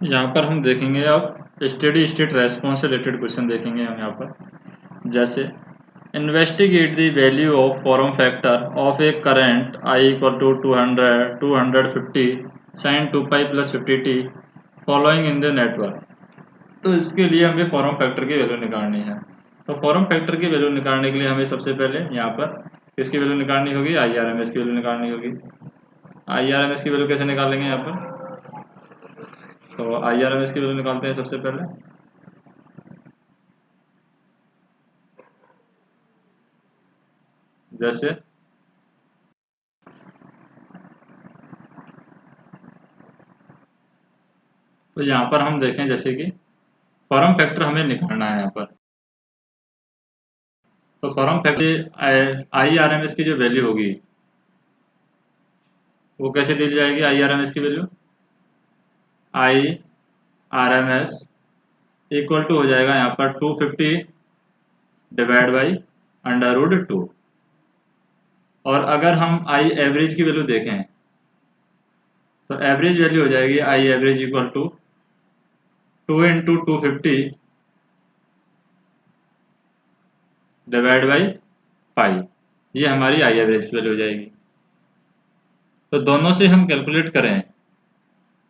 यहाँ पर हम देखेंगे अब स्टेडी स्टेट रेस्पॉन्स से रिलेटेड क्वेश्चन देखेंगे हम यहाँ पर। जैसे investigate the value of form factor of a current I equal to 200 250 sine 2 pi plus 50t following in the network. तो इसके लिए हमें फॉर्म फैक्टर की वैल्यू निकालनी है। तो फॉर्म फैक्टर की वैल्यू निकालने के लिए हमें सबसे पहले यहाँ पर किसकी वैल्यू निकालनी होगी, IRMS की वैल्यू निकालनी होगी। IRMS की वैल्यू कैसे निकालेंगे यहाँ पर, तो IRMS की वैल्यू निकालते हैं सबसे पहले। जैसे तो यहाँ पर हम देखें जैसे कि फॉर्म फैक्टर हमें निकालना है यहाँ पर। तो फॉर्म फैक्टर IRMS की जो वैल्यू होगी वो कैसे दी जाएगी, IRMS की वैल्यू IRMS इक्वल टू हो जाएगा यहाँ पर 250 डिवाइड बाई √2। और अगर हम आई एवरेज की वैल्यू देखें तो एवरेज वैल्यू हो जाएगी I average equal to 2 into 250 divide by pi. ये हमारी आई एवरेज की वैल्यू हो जाएगी। तो दोनों से हम कैलकुलेट करें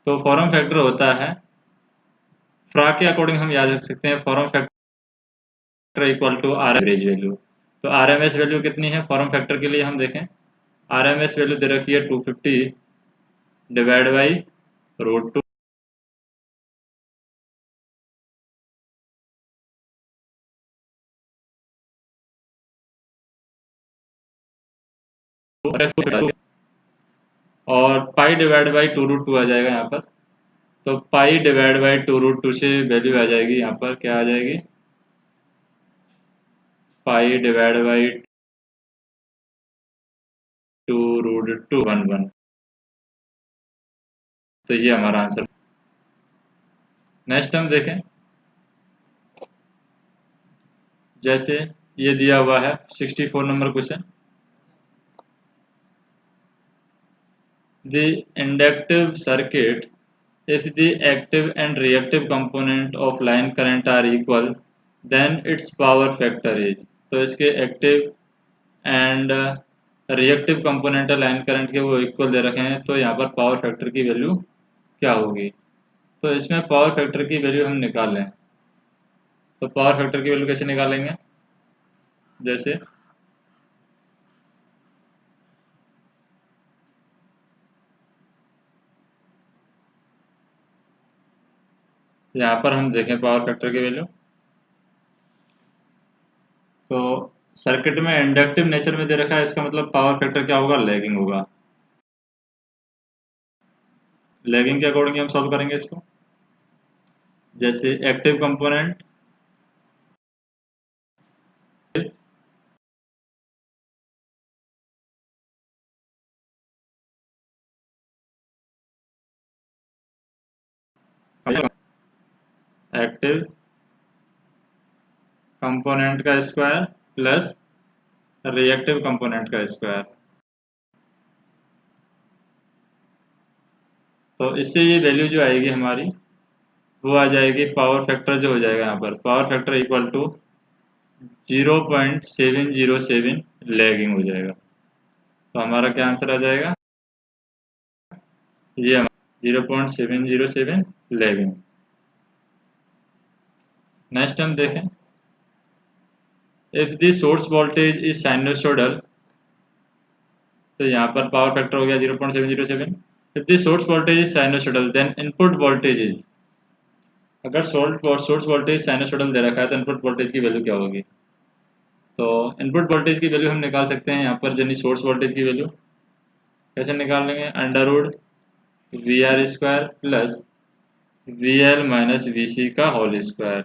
तो फॉर्म फैक्टर होता है, फ्रा के अकॉर्डिंग हम याद रख सकते हैं form factor equal to R average value. तो RMS वैल्यू कितनी है फॉर्म फैक्टर के लिए, हम देखें RMS वैल्यू दे रखी है 250 डिवाइड बाई √2। और पाई डिवाइड बाई 2√2 आ जाएगा यहाँ पर। तो पाई डिवाइड बाई 2√2 से वैल्यू आ जाएगी यहाँ पर, क्या आ जाएगी, पाई डिवाइड बाई 2√211। तो ये हमारा आंसर। नेक्स्ट हम देखें जैसे ये दिया हुआ है 64 number question. The inductive circuit, if the active and reactive component of line current are equal then its power factor is। तो इसके active and reactive component line current के वो इक्वल दे रखे हैं, तो यहाँ पर पावर फैक्टर की वैल्यू क्या होगी। तो इसमें पावर फैक्टर की वैल्यू हम निकाल लें। तो पावर फैक्टर की वैल्यू कैसे निकालेंगे, जैसे यहाँ पर हम देखें पावर फैक्टर की वैल्यू, तो सर्किट में इंडक्टिव नेचर में दे रखा है, इसका मतलब पावर फैक्टर क्या होगा, लैगिंग होगा। लैगिंग के अकॉर्डिंग हम सॉल्व करेंगे इसको। जैसे एक्टिव कंपोनेंट एक्टिव कंपोनेंट का स्क्वायर प्लस रिएक्टिव कंपोनेंट का स्क्वायर। तो इससे ये वैल्यू जो आएगी हमारी वो आ जाएगी, पावर फैक्टर जो हो जाएगा यहाँ पर, power factor equal to 0.707 lagging हो जाएगा। तो हमारा क्या आंसर आ जाएगा, ये 0.707 लैगिंग। नेक्स्ट हम देखें, if the source voltage is sinusoidal, तो यहाँ पर पावर फैक्टर हो गया 0.707। If the source voltage is sinusoidal then input voltage is, अगर सोर्स वोल्टेज साइनसोइडल दे रखा है तो इनपुट वोल्टेज की वैल्यू क्या होगी। तो इनपुट वोल्टेज की वैल्यू हम निकाल सकते हैं यहाँ पर, यानी सोर्स वोल्टेज की वैल्यू कैसे निकाल लेंगे, √VR² plus VL minus VC का होल स्क्वायर।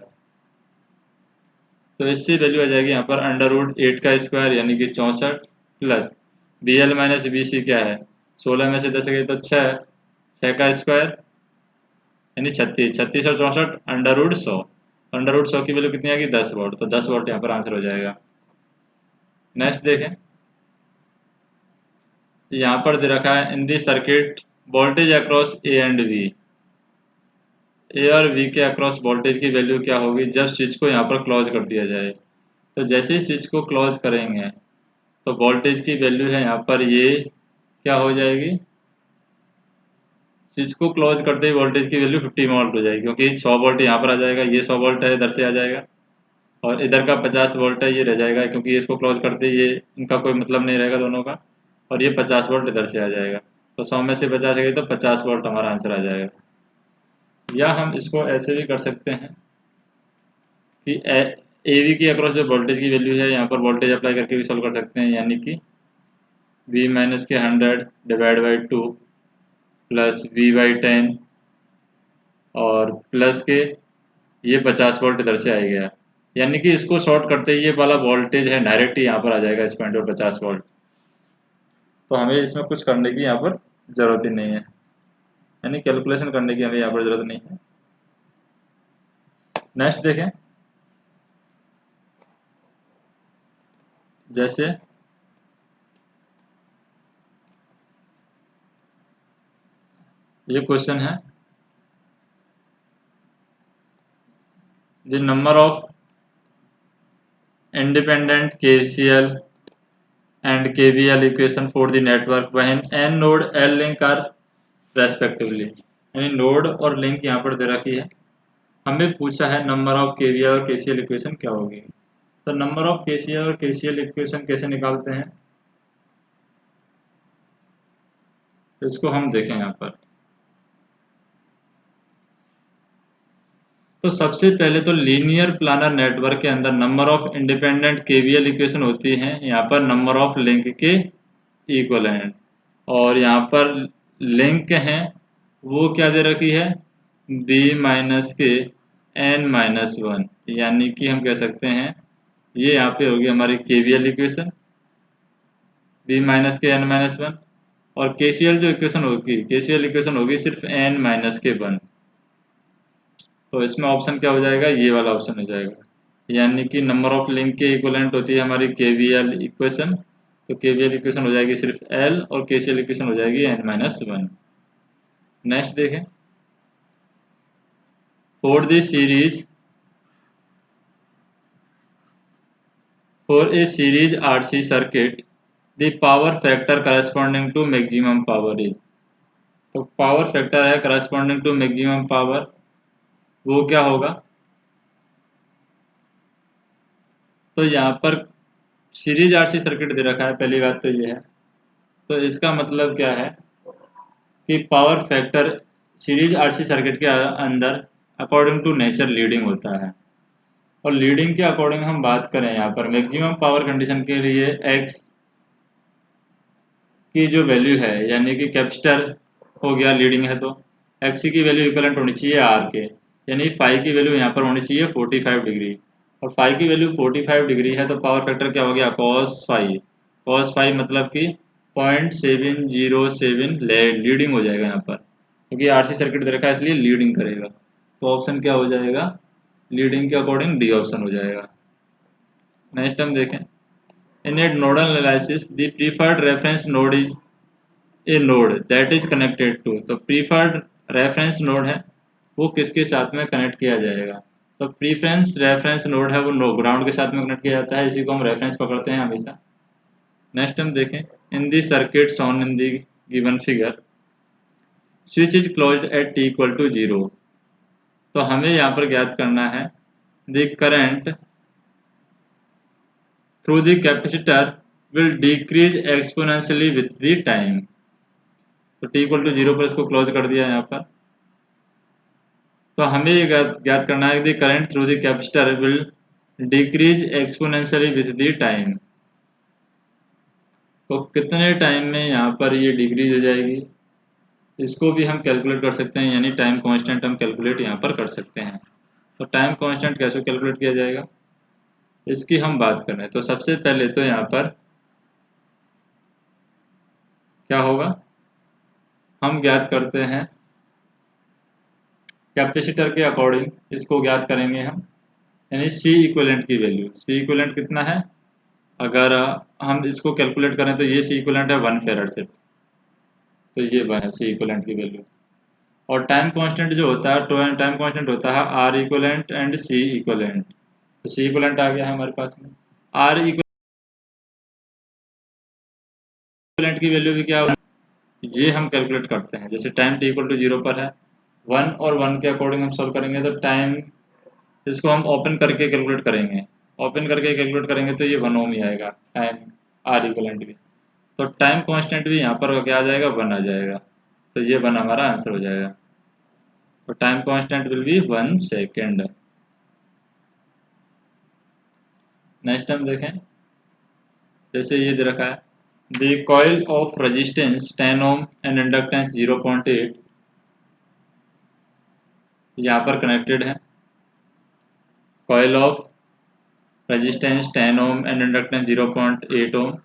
तो इससे वैल्यू आ जाएगी यहाँ पर √8 का स्क्वायर यानी कि 64 प्लस VL माइनस VC क्या है, 16 में से 10 गए तो 6, 6 का स्क्वायर यानी 36, 36 और 64 √100। √100 की वैल्यू कितनी आएगी, 10 वोल्ट। तो 10 वोल्ट यहाँ पर आंसर हो जाएगा। नेक्स्ट देखें, यहाँ पर दे रखा है in the circuit voltage across A and B। A और वी के अक्रॉस वोल्टेज की वैल्यू क्या होगी जब स्विच को यहाँ पर क्लोज कर दिया जाए। तो जैसे ही स्विच को क्लोज करेंगे तो वोल्टेज की वैल्यू है यहाँ पर ये क्या हो जाएगी, स्विच को क्लोज करते ही वोल्टेज की वैल्यू 50 वोल्ट हो जाएगी, क्योंकि 100 वोल्ट यहाँ पर आ जाएगा, ये 100 वोल्ट है इधर से आ जाएगा, और इधर का 50 वोल्ट है ये रह जाएगा, क्योंकि इसको क्लोज करते ही ये इनका कोई मतलब नहीं रहेगा दोनों का, और ये 50 वोल्ट इधर से आ जाएगा। तो 100 में से 50 गई तो 50 वोल्ट हमारा आंसर आ जाएगा। या हम इसको ऐसे भी कर सकते हैं कि ए वी की अक्रॉस जो वोल्टेज की वैल्यू है यहाँ पर वोल्टेज अप्लाई करके भी सॉल्व कर सकते हैं, यानी कि वी माइनस के 100 डिवाइड बाई 2 प्लस वी बाई 10 और प्लस के ये 50 वोल्ट इधर से आ गया, यानी कि इसको शॉर्ट करते ही ये वाला वोल्टेज है डायरेक्ट ही यहाँ पर आ जाएगा इस पॉइंट पर 50 वोल्ट। तो हमें इसमें कुछ करने की यहाँ पर ज़रूरत ही नहीं है, यानी कैलकुलेशन करने की हमें यहाँ पर ज़रूरत नहीं है। नेक्स्ट देखें, जैसे ये क्वेश्चन है, the number of independent KCL and KVL equation for the network when n node L link are respectively। यानी नोड और लिंक यहाँ पर दे रखी है, हमें पूछा है नंबर ऑफ KVL और KCL इक्वेशन क्या होगी। तो नंबर ऑफ KCL और KCL इक्वेशन कैसे निकालते हैं इसको हम देखें यहाँ पर। तो सबसे पहले तो लीनियर प्लानर नेटवर्क के अंदर number of independent KVL equation होती हैं यहाँ पर नंबर ऑफ लिंक के इक्वलेंट, और यहाँ पर लिंक हैं वो क्या दे रखी है b माइनस के n-1, यानी कि हम कह सकते हैं ये यहाँ पे होगी हमारी KVL इक्वेशन b माइनस के n-1, और KCL जो इक्वेशन होगी KCL इक्वेशन होगी सिर्फ n-1। तो इसमें ऑप्शन क्या हो जाएगा, ये वाला ऑप्शन हो जाएगा, यानी कि नंबर ऑफ लिंक के इक्वलेंट होती है हमारी KVL इक्वेशन। तो KVL इक्वेशन हो जाएगी सिर्फ L और KCL इक्वेशन हो जाएगी n-1। नेक्स्ट देखें, for the series for a series RC circuit the power factor corresponding to maximum power is. तो पावर फैक्टर है करस्पॉन्डिंग टू मैक्सिमम पावर, वो क्या होगा। तो यहाँ पर सीरीज RC सर्किट दे रखा है, पहली बात तो ये है। तो इसका मतलब क्या है कि power factor series RC circuit के अंदर अकॉर्डिंग टू नेचर लीडिंग होता है, और लीडिंग के अकॉर्डिंग हम बात करें यहाँ पर मैक्सिमम पावर कंडीशन के लिए एक्स की जो वैल्यू है, यानी कि कैपेसिटर हो गया लीडिंग है तो एक्स की वैल्यू इक्वलेंट होनी चाहिए आर के, यानी फाई की वैल्यू यहाँ पर होनी चाहिए 45 डिग्री, और फाई की वैल्यू 45 डिग्री है तो पावर फैक्टर क्या हो गया कॉस फाई। कॉस फाई मतलब कि 0.707 लीडिंग हो जाएगा यहाँ पर, क्योंकि RC सर्किट दे रखा है इसलिए लीडिंग करेगा। तो ऑप्शन क्या हो जाएगा, लीडिंग के अकॉर्डिंग डी ऑप्शन हो जाएगा। नेक्स्ट हम देखें, in a nodal analysis the preferred reference node is a node that is connected to. तो प्रीफर्ड रेफरेंस नोड है वो किसके साथ में कनेक्ट किया जाएगा। तो प्रीफरेंस रेफरेंस नोड है वो नो ग्राउंड के साथ में कनेक्ट किया जाता है, इसी को हम रेफरेंस पकड़ते हैं हमेशा। नेक्स्ट हम देखें, in the circuit on in the given figure switch is closed at t equal to 0। तो हमें यहाँ पर ज्ञात करना है the current through the capacitor will decrease exponentially with the time. तो t इक्वल टू 0 पर इसको क्लोज कर दिया यहाँ पर। तो हमें ये ज्ञात करना है कि current through the capacitor will decrease exponentially with the time. तो कितने टाइम में यहाँ पर ये डिक्रीज हो जाएगी इसको भी हम कैलकुलेट कर सकते हैं, यानी टाइम कांस्टेंट हम कैलकुलेट यहाँ पर कर सकते हैं। तो टाइम कांस्टेंट कैसे कैलकुलेट किया जाएगा इसकी हम बात कर रहे हैं। तो सबसे पहले तो यहाँ पर क्या होगा, हम ज्ञात करते हैं कैपेसिटर के अकॉर्डिंग इसको ज्ञात करेंगे हम, यानी सी इक्विवेलेंट की वैल्यू। सी इक्विवेलेंट कितना है, अगर हम इसको कैलकुलेट करें तो ये सी इक्विवेलेंट है 1 फेरड से, तो ये 1 है सी इक्विवेलेंट की वैल्यू। और टाइम कांस्टेंट जो होता है, टाइम कांस्टेंट होता है R equivalent and C equivalent. तो सी इक्वलेंट आ गया है हमारे पास में। आर इक्वलेंट की वैल्यू भी क्या होगी, ये हम कैलकुलेट करते हैं। जैसे टाइम टी इक्वल टू 0 पर है, 1 और 1 के अकॉर्डिंग हम सॉल्व करेंगे, तो टाइम इसको हम ओपन करके कैलकुलेट करेंगे। ओपन करके कैलकुलेट करेंगे तो ये 1 ओम ही आएगा टाइम आर इक्वलेंट भी। तो टाइम कांस्टेंट भी यहाँ पर क्या आ जाएगा, 1 आ जाएगा। तो ये 1 हमारा आंसर हो जाएगा। तो time constant will be 1 second. Next हम देखें, जैसे ये दे रखा है the coil of resistance 10 ohm and inductance 0.8 यहाँ पर कनेक्टेड है। Coil of resistance 10 ohm and inductance 0.8 ohm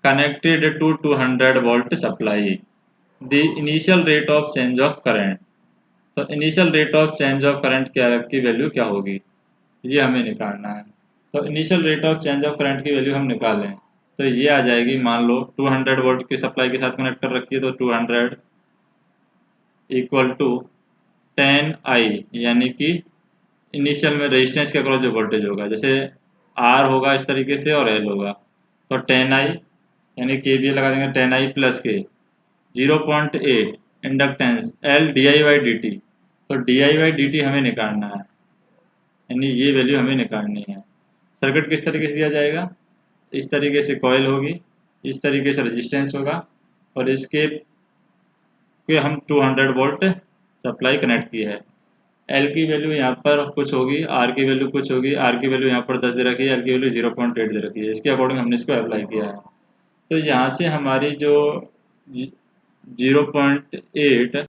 connected to 200 volt supply. The initial rate of change of current. तो initial rate of change of current क्या की value क्या होगी, ये हमें निकालना है। तो initial rate of change of current की वैल्यू हम निकालें तो ये आ जाएगी, मान लो 200 वोल्ट की सप्लाई के साथ कनेक्ट कर रखी है, तो 200 इक्वल टू 10 आई, यानी कि इनिशियल में रेजिस्टेंस के अक्रॉस जो वोल्टेज होगा, जैसे आर होगा इस तरीके से और एल होगा, तो 10 आई यानी के बी लगा देंगे 10 आई प्लस के 0.8 inductance L D I by D T. तो D I by D T हमें निकालना है, यानी ये वैल्यू हमें निकालनी है। सर्किट किस तरीके से दिया जाएगा, इस तरीके से कॉइल होगी, इस तरीके से रेजिस्टेंस होगा, और इसके पे हम 200 वोल्ट सप्लाई कनेक्ट की है। एल की वैल्यू यहाँ पर कुछ होगी, आर की वैल्यू कुछ होगी। आर की वैल्यू यहाँ पर 10 दे रखी है, एल की वैल्यू 0.8 दे रखी है। इसके अकॉर्डिंग हमने इसको अप्लाई किया है। तो यहाँ से हमारी जो 0.8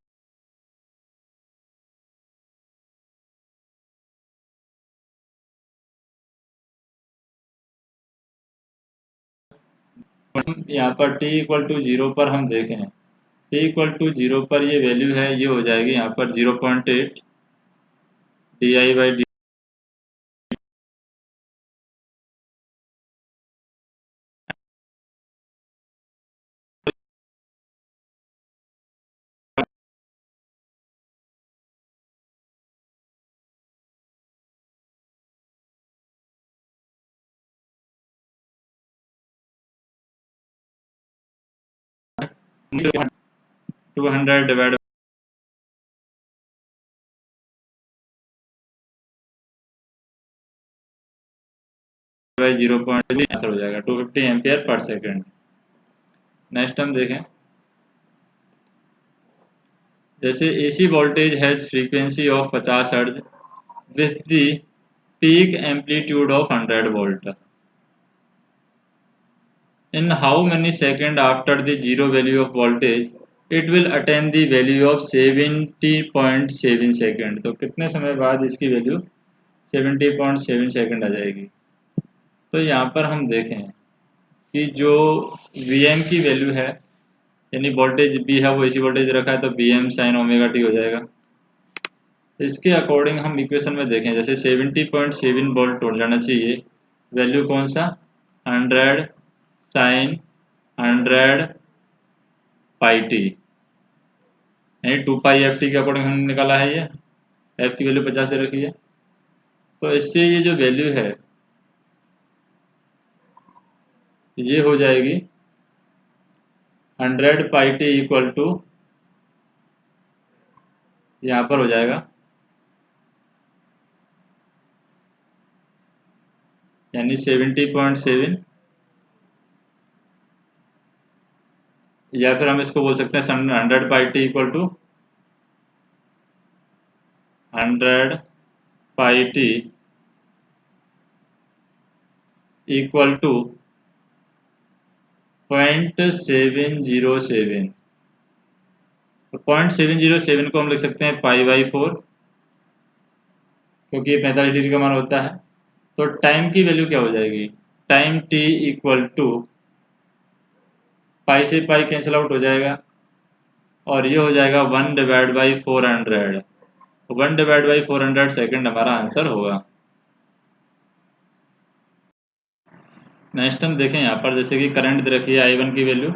यहाँ पर t इक्वल टू 0 पर हम देखें, t इक्वल टू 0 पर ये वैल्यू है, ये हो जाएगी यहाँ पर 0.8 D I by D. Two hundred divide by 0.8 answer हो जाएगा 250 एम्पियर पर सेकेंड। नेक्स्ट हम देखें, जैसे AC voltage has frequency of 50 hertz with the peak amplitude of 100 volt. In how many seconds after the zero value of voltage it will attain the value of 70.7 second. तो कितने समय बाद इसकी value 70.7 second आ जाएगी। तो यहाँ पर हम देखें कि जो Vm की वैल्यू है, यानी वोल्टेज B है वो AC वोल्टेज रखा है, तो Vm sin ओमेगा t हो जाएगा। इसके अकॉर्डिंग हम इक्वेशन में देखें, जैसे 70.7 वोल्ट हो जाना चाहिए, वैल्यू कौन सा 100 साइन 100 पाई टी, यानी 2 पाई एफ टी के अकॉर्डिंग हमने निकाला है। ये एफ की वैल्यू 50 दे रखी है, तो इससे ये जो वैल्यू है ये हो जाएगी 100 पाई टी इक्वल टू, यहाँ पर हो जाएगा यानी 70.7, या फिर हम इसको बोल सकते हैं 100 pi T equal to 100 pi T equal to 0.707। तो 0.707 को हम लिख सकते हैं पाई बाई 4, क्योंकि ये 45 डिग्री का मान होता है। तो टाइम की वैल्यू क्या हो जाएगी, टाइम टी इक्वल टू पाई से पाई कैंसिल आउट हो जाएगा, और ये हो जाएगा 1 divide by 400। 1 divide by 400 second हमारा आंसर होगा। नेक्स्ट हम देखें यहाँ पर, जैसे कि करंट दे रखी है I1 की वैल्यू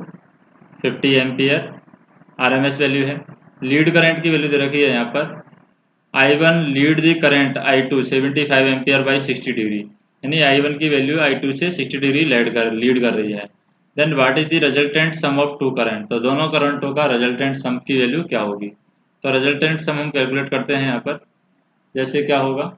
50 एम्पियर, RMS वैल्यू है। लीड करंट की वैल्यू दे रखी है यहाँ पर I1 lead the current I2 75 ampere by 60 degree, यानी I1 की वैल्यू I2 से 60 डिग्री लीड कर रही है। Then what is the resultant sum of two current, तो दोनों करंटों का रिजल्टेंट सम की वैल्यू क्या होगी। तो रिजल्टेंट सम हम कैलकुलेट करते हैं यहाँ पर, जैसे क्या होगा,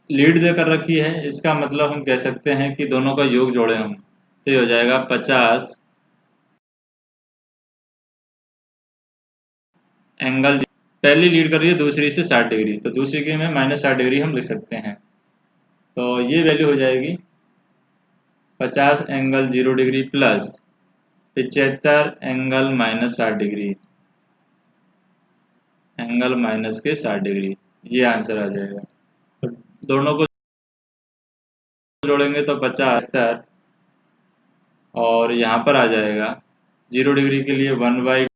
लीड देकर रखी है, इसका मतलब हम कह सकते हैं कि दोनों का योग जोड़े हम, तो ये हो जाएगा 50 एंगल, पहली लीड कर रही है दूसरी से 60 डिग्री, तो दूसरी की में -60 डिग्री हम लिख सकते हैं। तो ये वैल्यू हो जाएगी 50 angle 0 degree plus 75 angle -60 degree, angle minus के 60 डिग्री, ये आंसर आ जाएगा। तो दोनों को जोड़ेंगे तो 50 और यहाँ पर आ जाएगा 0 डिग्री के लिए 1/2,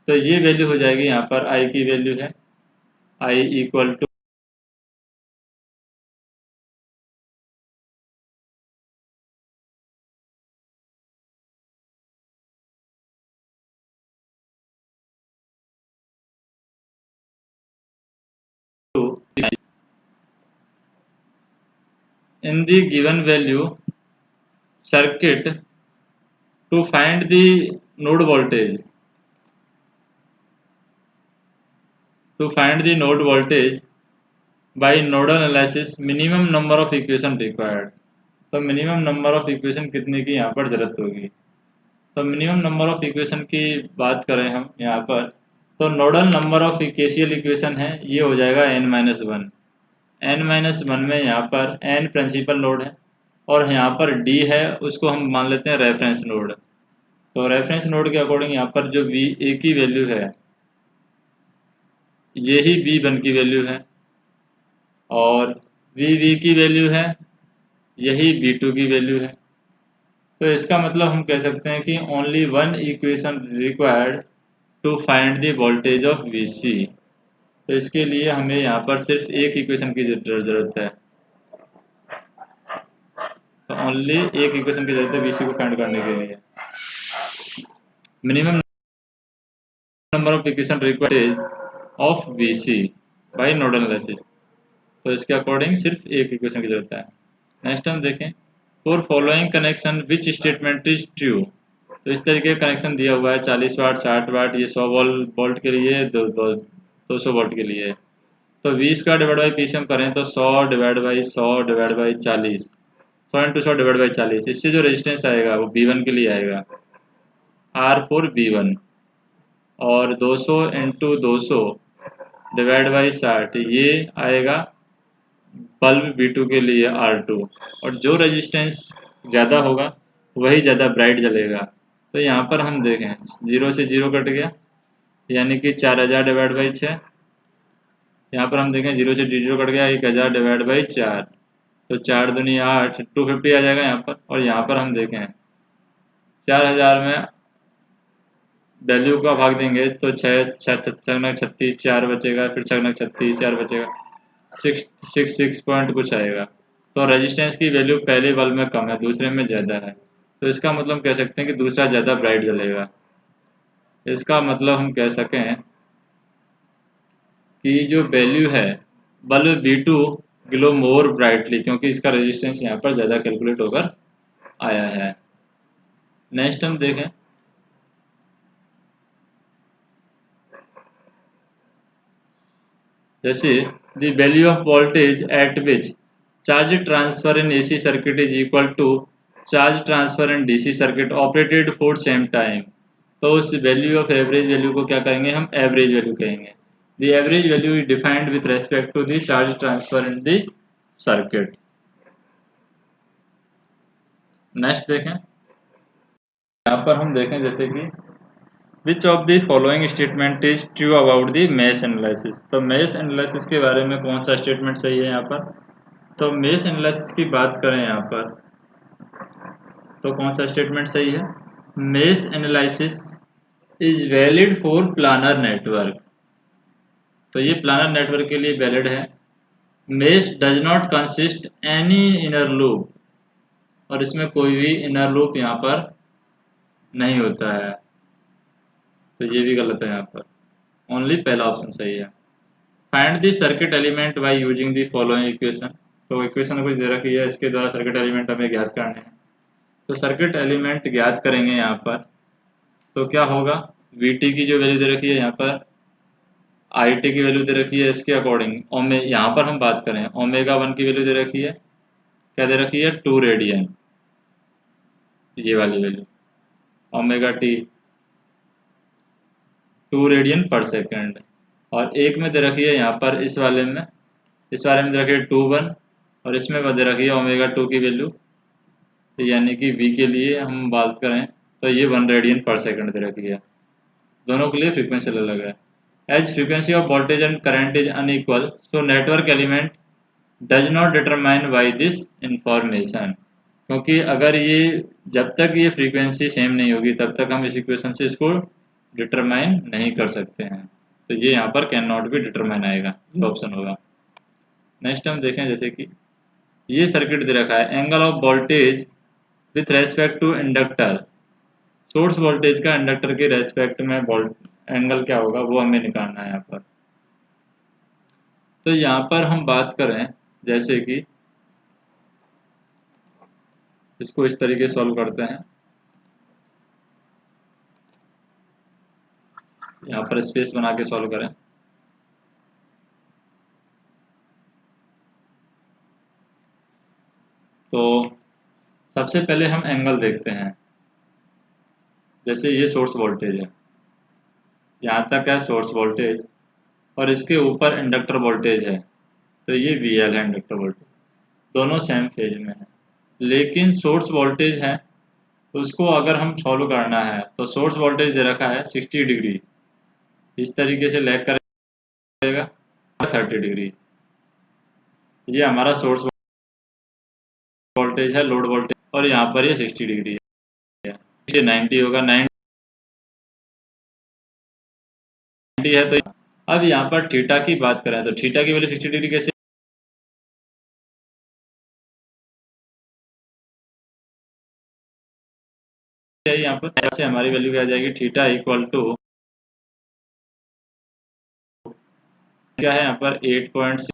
तो ये वैल्यू हो जाएगी, यहाँ पर आई की वैल्यू है I equal to in the given value circuit to find the node voltage, by nodal analysis minimum number of equation required, तो मिनिमम नंबर ऑफ इक्वेशन कितने की यहाँ पर ज़रूरत होगी। तो मिनिमम नंबर ऑफ इक्वेशन की बात करें हम यहाँ पर, तो nodal number of KCL equation है, ये हो जाएगा n-1। n-1 में यहाँ पर n प्रिंसिपल नोड है और यहाँ पर d है, उसको हम मान लेते हैं रेफरेंस नोड। तो रेफरेंस नोड के अकॉर्डिंग यहाँ पर जो V1 की वैल्यू है यही V1 की वैल्यू है, और V की वैल्यू है यही V2 की वैल्यू है। तो इसका मतलब हम कह सकते हैं कि only one equation required to find the voltage of Vc। तो इसके लिए हमें यहाँ पर सिर्फ एक इक्वेशन की ज़रूरत है, तो ओनली एक इक्वेशन की ज़रूरत है Vc को फाइंड करने के लिए। Minimum number of equation required of Vc by nodal analysis, तो इसके अकॉर्डिंग सिर्फ एक इक्वेशन की जरूरत है। नेक्स्ट हम देखें, for following connection which statement is true, तो इस तरीके का कनेक्शन दिया हुआ है 40 वाट 60 वाट, ये 100 वोल्ट के लिए, 200 वोल्ट के लिए। तो 20 का डिवाइड बाई पी से हम करें तो 100 divide by 40, 100 into 100 divide by 40, इससे जो रेजिस्टेंस आएगा वो B1 के लिए आएगा R4 B1, और 200 इंटू 200 डिवाइड बाई 60 ये आएगा बल्ब B2 के लिए R2, और जो रेजिस्टेंस ज़्यादा होगा वही ज़्यादा ब्राइट जलेगा। तो यहाँ पर हम देखें 0 से 0 कट गया, यानी कि 4000 डिवाइड बाई 6। यहाँ पर हम देखें 0 से 0 कट गया 1000 डिवाइड बाई 4, तो 4 दूनी 8, 250 आ जाएगा यहाँ पर। और यहाँ पर हम देखें 4000 में वैल्यू का भाग देंगे तो 6 36 4 बचेगा, फिर 36 4 बचेगा, 6 पॉइंट कुछ आएगा। तो रेजिस्टेंस की वैल्यू पहले बल्ब में कम है, दूसरे में ज़्यादा है, तो इसका मतलब कह सकते हैं कि दूसरा ज़्यादा ब्राइट जलेगा। इसका मतलब हम कह सकें कि जो वैल्यू है बल्ब B2 ग्लो मोर ब्राइटली, क्योंकि इसका रेजिस्टेंस यहाँ पर ज़्यादा कैलकुलेट होकर आया है। नेक्स्ट हम देखें, जैसे the value of voltage at which charge transfer in AC circuit is equal to charge transfer in DC circuit operated for same time. तो उस वैल्यू ऑफ एवरेज वैल्यू को क्या करेंगे, हम एवरेज वैल्यू कहेंगे। The average value is defined with respect to the charge transfer in the circuit. Next देखें, यहाँ पर हम देखें जैसे कि which of the following statement is true about the mesh analysis. तो मेश एनालिसिस के बारे में कौन सा स्टेटमेंट सही है यहाँ पर। तो मेश एनालिसिस की बात करें यहाँ पर तो कौन सा स्टेटमेंट सही है, mesh analysis is valid for planar network. तो ये प्लानर नेटवर्क के लिए वैलिड है। Mesh does not consist any inner loop, और इसमें कोई भी इनर लूप यहाँ पर नहीं होता है, तो ये भी गलत है यहाँ पर, ओनली पहला ऑप्शन सही है। Find the circuit element by using the following equation, तो इक्वेशन कुछ दे रखी है, इसके द्वारा सर्किट एलिमेंट हमें ज्ञात करने हैं। तो सर्किट एलिमेंट ज्ञात करेंगे यहाँ पर, तो क्या होगा, Vt की जो वैल्यू दे रखी है यहाँ पर, It की वैल्यू दे रखी है, इसके अकॉर्डिंग यहाँ पर हम बात करें ओमेगा 1 की वैल्यू दे रखी है, क्या दे रखी है, 2 रेडियन, ये वाली वैल्यू, ओमेगा टी 2 रेडियन पर सेकेंड, और एक में दे रखी है यहाँ पर, इस वाले में दे रखी है 2 1, और इसमें दे रखी है ओमेगा 2 की वैल्यू, तो यानी कि V के लिए हम बात करें तो ये 1 रेडियन पर सेकेंड दे रखी है, दोनों के लिए फ्रीक्वेंसी अलग है। As frequency of voltage and current is unequal, so network element does not determine by this information, क्योंकि अगर ये जब तक ये फ्रीक्वेंसी सेम नहीं होगी तब तक हम इस इक्वेशन से इसको डिटरमाइन नहीं कर सकते हैं, तो ये यहाँ पर कैन नॉट बी डिटरमाइन आएगा, ये ऑप्शन होगा। नेक्स्ट हम देखें, जैसे कि ये सर्किट दे रखा है, angle of voltage with respect to inductor, source voltage का इंडक्टर के रेस्पेक्ट में एंगल क्या होगा वो हमें निकालना है यहाँ पर। तो यहाँ पर हम बात करें, जैसे कि इसको इस तरीके से सॉल्व करते हैं, यहाँ पर स्पेस बना के सॉल्व करें। तो सबसे पहले हम एंगल देखते हैं, जैसे ये सोर्स वोल्टेज है, यहाँ तक है सोर्स वोल्टेज, और इसके ऊपर इंडक्टर वोल्टेज है, तो ये VL है इंडक्टर वोल्टेज, दोनों सेम फेज में है, लेकिन सोर्स वोल्टेज है, तो उसको अगर हम सॉल्व करना है तो सोर्स वोल्टेज दे रखा है 60 डिग्री, इस तरीके से लैग करेगा 30 डिग्री, ये हमारा सोर्स वोल्टेज है, लोड वोल्टेज, और यहाँ पर ये 60 डिग्री है, ये 90 होगा, 90 है, तो अब यहाँ पर थीटा की बात करें तो थीटा की वैल्यू 60 डिग्री कैसे, यहाँ पर से हमारी वैल्यू क्या आ जाएगी, थीटा इक्वल टू क्या है यहाँ पर 8.66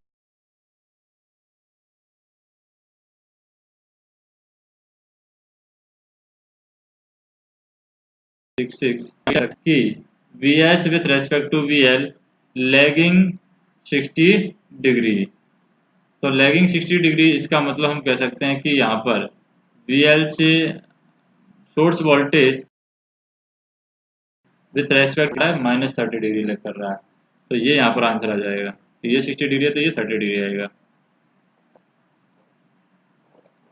की VS with respect to VL lagging 60 degree, तो लैगिंग 60 डिग्री इसका मतलब हम कह सकते हैं कि यहाँ पर VL से सोर्स वोल्टेज विथ रेस्पेक्ट है -30 डिग्री लैग कर रहा है, तो ये यहाँ पर आंसर आ जाएगा, तो ये 60 डिग्री है तो ये 30 डिग्री आएगा।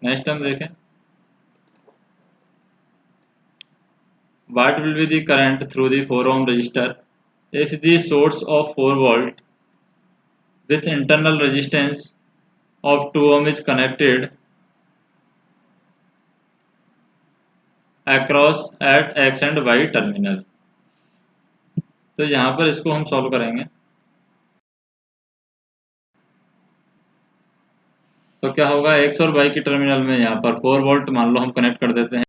नेक्स्ट हम देखें, what will be the current through the 4 ohm resistor if the source of 4 volt with internal resistance of 2 ohm is connected across at x and y terminal। तो यहाँ पर इसको हम सॉल्व करेंगे, तो क्या होगा, x और y की टर्मिनल में यहाँ पर 4 वोल्ट मान लो हम कनेक्ट कर देते हैं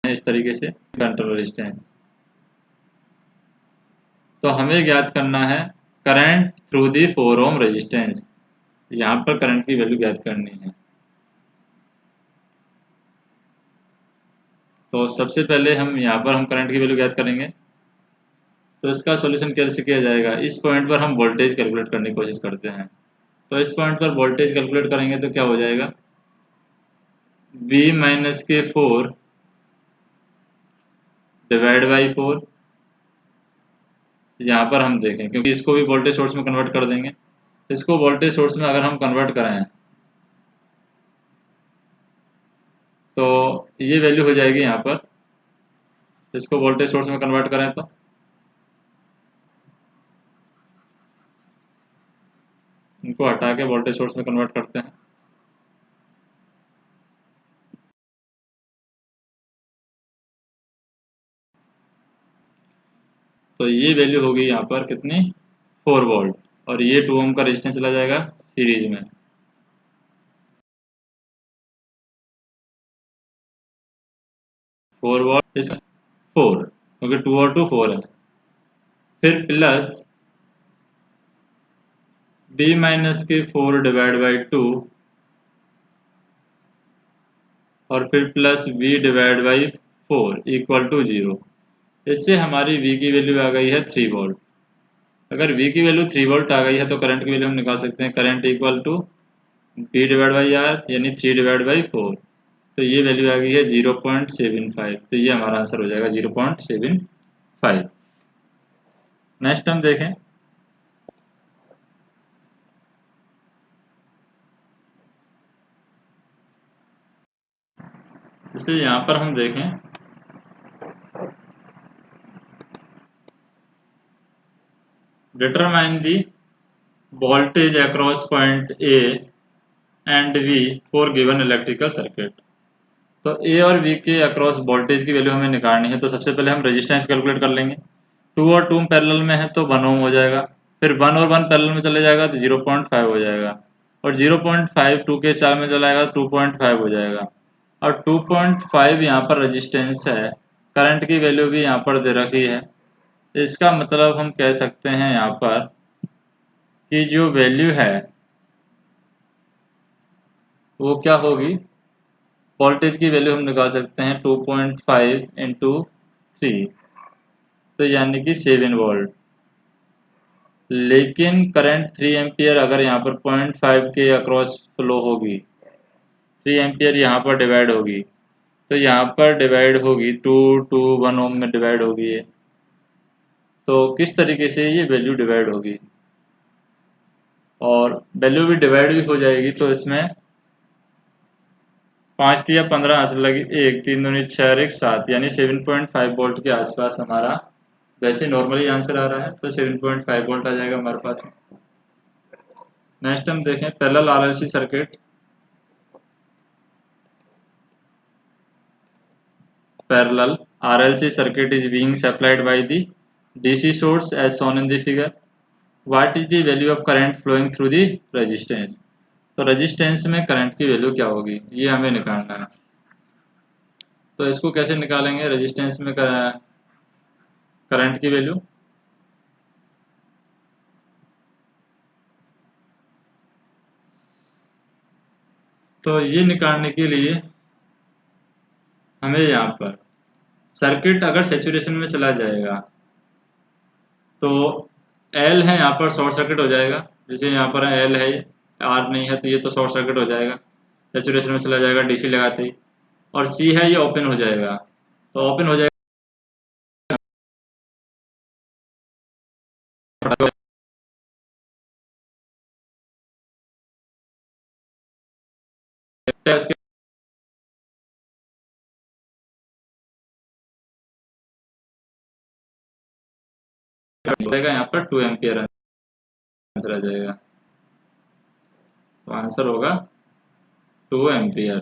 इस तरीके से इंटरनल रेजिस्टेंस, तो हमें ज्ञात करना है current through the 4 ohm resistance, यहाँ पर करंट की वैल्यू ज्ञात करनी है। तो सबसे पहले हम यहाँ पर हम करंट की वैल्यू ज्ञात करेंगे, तो इसका सॉल्यूशन कैसे किया जाएगा, इस पॉइंट पर हम वोल्टेज कैलकुलेट करने की कोशिश करते हैं, तो इस पॉइंट पर वोल्टेज कैलकुलेट करेंगे तो क्या हो जाएगा, V-4 डिवाइड बाई 4, यहाँ पर हम देखें क्योंकि इसको भी वोल्टेज सोर्स में कन्वर्ट कर देंगे, इसको वोल्टेज सोर्स में अगर हम कन्वर्ट करें तो ये वैल्यू हो जाएगी यहाँ पर, इसको वोल्टेज सोर्स में कन्वर्ट करें तो इनको हटा के वोल्टेज सोर्स में कन्वर्ट करते हैं, तो ये वैल्यू होगी यहाँ पर कितनी 4 वोल्ट और ये 2 ओम का रेजिस्टेंस चला जाएगा सीरीज में। फोर वोल्ट इस 4 क्योंकि 2 और 2 4 है। फिर प्लस बी माइनस के 4 डिवाइड बाई 2 और फिर plus v divide by 4 equal to 0। इससे हमारी v की वैल्यू आ गई है 3 वोल्ट। अगर v की वैल्यू 3 वोल्ट आ गई है तो करंट की वैल्यू हम निकाल सकते हैं, current equal to v divide by R यानी 3 डिवाइड बाई 4। तो ये वैल्यू आ गई है 0.75। तो ये हमारा आंसर हो जाएगा 0.75। नेक्स्ट हम देखें, जैसे यहाँ पर हम देखें determine the voltage across point A and V for given electrical circuit. तो ए और वी के अक्रॉस वोल्टेज की वैल्यू हमें निकालनी है। तो सबसे पहले हम रेजिस्टेंस कैलकुलेट कर लेंगे। 2 और 2 पैरेलल में है तो 1 ओम हो जाएगा। फिर 1 और 1 पैरेलल में चले जाएगा तो 0.5 हो जाएगा और 0.5 2 के 4 में चला जाएगा 2.5 हो जाएगा। और 2.5 यहाँ पर रेजिस्टेंस है, करंट की वैल्यू भी यहाँ पर दे रखी है। इसका मतलब हम कह सकते हैं यहाँ पर कि जो वैल्यू है वो क्या होगी, वोल्टेज की वैल्यू हम निकाल सकते हैं 2.5 इंटू 3, तो यानी कि 7 वोल्ट। लेकिन करंट 3 एम्पियर अगर यहाँ पर 0.5 के अक्रॉस फ्लो होगी, 3 एम्पियर यहाँ पर डिवाइड होगी, तो यहाँ पर डिवाइड होगी 1 ओम में डिवाइड होगी ये। तो किस तरीके से ये वैल्यू डिवाइड होगी और वैल्यू भी डिवाइड भी हो जाएगी। तो इसमें 5 दिया 15 आंसर लगी 1 3 दूनी 6 और 1 7 यानी 7.5 वोल्ट के आसपास हमारा वैसे नॉर्मली आंसर आ रहा है। तो 7.5 वोल्ट आ जाएगा हमारे पास। नेक्स्ट हम देखें parallel RLC circuit. Parallel RLC circuit is being supplied by the DC source as shown in the figure. What is the value of current flowing through the resistance? तो resistance में current की value क्या होगी ये हमें निकालना है। तो इसको कैसे निकालेंगे, रेजिस्टेंस में करंट की वैल्यू। तो ये निकालने के लिए हमें यहाँ पर सर्किट अगर सैचुरेशन में चला जाएगा तो एल है यहाँ पर शॉर्ट सर्किट हो जाएगा। जैसे यहाँ पर एल है, आर नहीं है तो ये तो शॉर्ट सर्किट हो जाएगा, सैचुरेशन में चला जाएगा डीसी लगाते ही। और सी है ये ओपन हो जाएगा, तो ओपन हो जाएगा इसके हो जाएगा यहाँ पर 2 एम्पियर आंसर आ जाएगा। तो आंसर होगा 2 एम्पियर।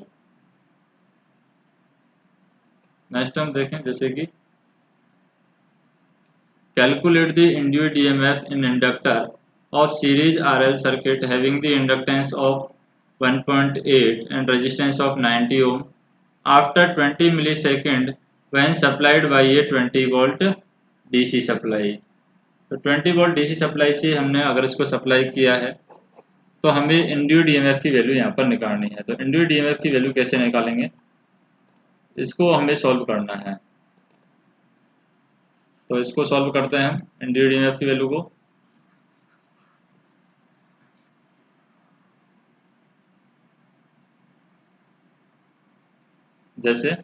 नेक्स्ट हम देखें जैसे कि calculate the induced EMF in inductor of series RL circuit having the inductance of 1.8 and resistance of 90 ohm after 20 millisecond when supplied by a 20 volt DC supply. तो 20 volt DC supply से हमने अगर इसको supply किया है तो हमें induced EMF की वैल्यू यहाँ पर निकालनी है। तो इंड्यूस्ड ईएमएफ की वैल्यू कैसे निकालेंगे, इसको हमें सॉल्व करना है। तो इसको सॉल्व करते हैं हम इंड्यूस्ड ईएमएफ की वैल्यू को। जैसे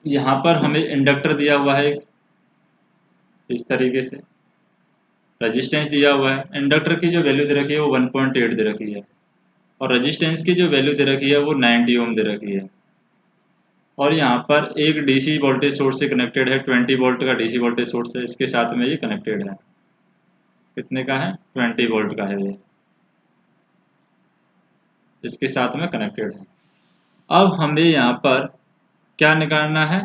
यहाँ पर हमें इंडक्टर दिया हुआ है एक, इस तरीके से रेजिस्टेंस दिया हुआ है। इंडक्टर की जो वैल्यू दे रखी है वो 1.8 दे रखी है और रेजिस्टेंस की जो वैल्यू दे रखी है वो 90 ओम दे रखी है। और यहाँ पर एक डीसी वोल्टेज सोर्स से कनेक्टेड है, 20 वोल्ट का डीसी वोल्टेज सोर्स है, इसके साथ में ये कनेक्टेड है। कितने का है, 20 वोल्ट का है ये, इसके साथ में कनेक्टेड है। अब हमें यहाँ पर क्या निकालना है,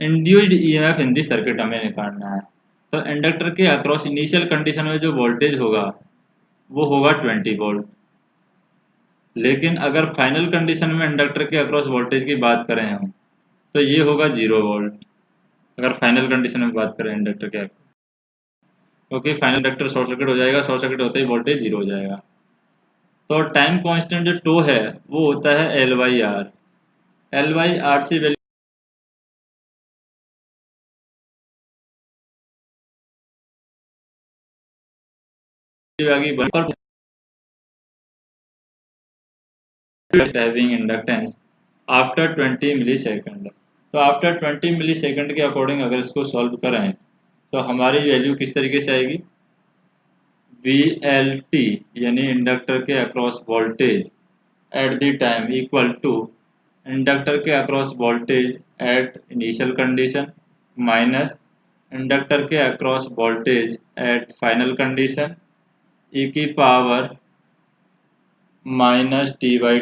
induced EMF in the circuit हमें निकालना है। तो इंडक्टर के अक्रॉस इनिशियल कंडीशन में जो वोल्टेज होगा वो होगा 20 वोल्ट। लेकिन अगर फाइनल कंडीशन में इंडक्टर के अक्रॉस वोल्टेज की बात करें हम, तो ये होगा 0 वोल्ट। अगर फाइनल कंडीशन में बात करें इंडक्टर के, क्योंकि फाइनल इंडक्टर शॉर्ट सर्किट हो जाएगा, शॉर्ट सर्किट होते ही वोल्टेज 0 हो जाएगा। तो टाइम कांस्टेंट जो टो है वो होता है L by R. L by R से वैल्यू आ गई पर having inductance after 20 millisecond. तो आफ्टर 20 मिली सेकेंड के अकॉर्डिंग अगर इसको सॉल्व करें तो हमारी वैल्यू किस तरीके से आएगी, वी एल टी यानी इंडक्टर के across voltage at the time equal to inductor के across voltage at initial condition minus inductor के across voltage at final condition E की power minus T by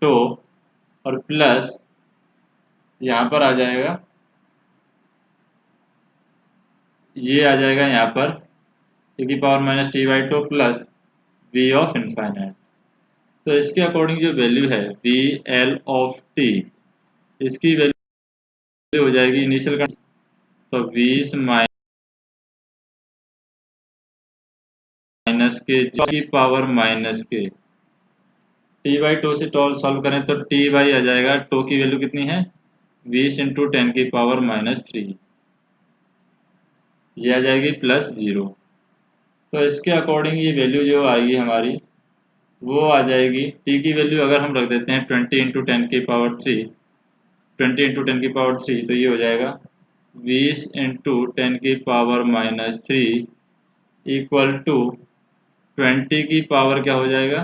tau और प्लस यहाँ पर आ जाएगा, ये आ जाएगा यहाँ पर e की power minus T by tau plus V of infinite. तो इसके अकॉर्डिंग जो वैल्यू है वी एल ऑफ टी, इसकी वैल्यू हो जाएगी इनिशियल कंडीशन तो 20 माइनस के की पावर माइनस के टी बाई टो से टॉल सॉल्व करें तो टी बाई आ जाएगा, टो की वैल्यू कितनी है 20 इंटू 10 की पावर -3, ये आ जाएगी प्लस 0। तो इसके अकॉर्डिंग ये वैल्यू जो आएगी हमारी वो आ जाएगी, टी की वैल्यू अगर हम रख देते हैं 20 इंटू 10 की पावर 3, 20 इंटू 10 की पावर 3 तो ये हो जाएगा 20 इंटू 10 की पावर -3 इक्वल टू 20 की पावर क्या हो जाएगा,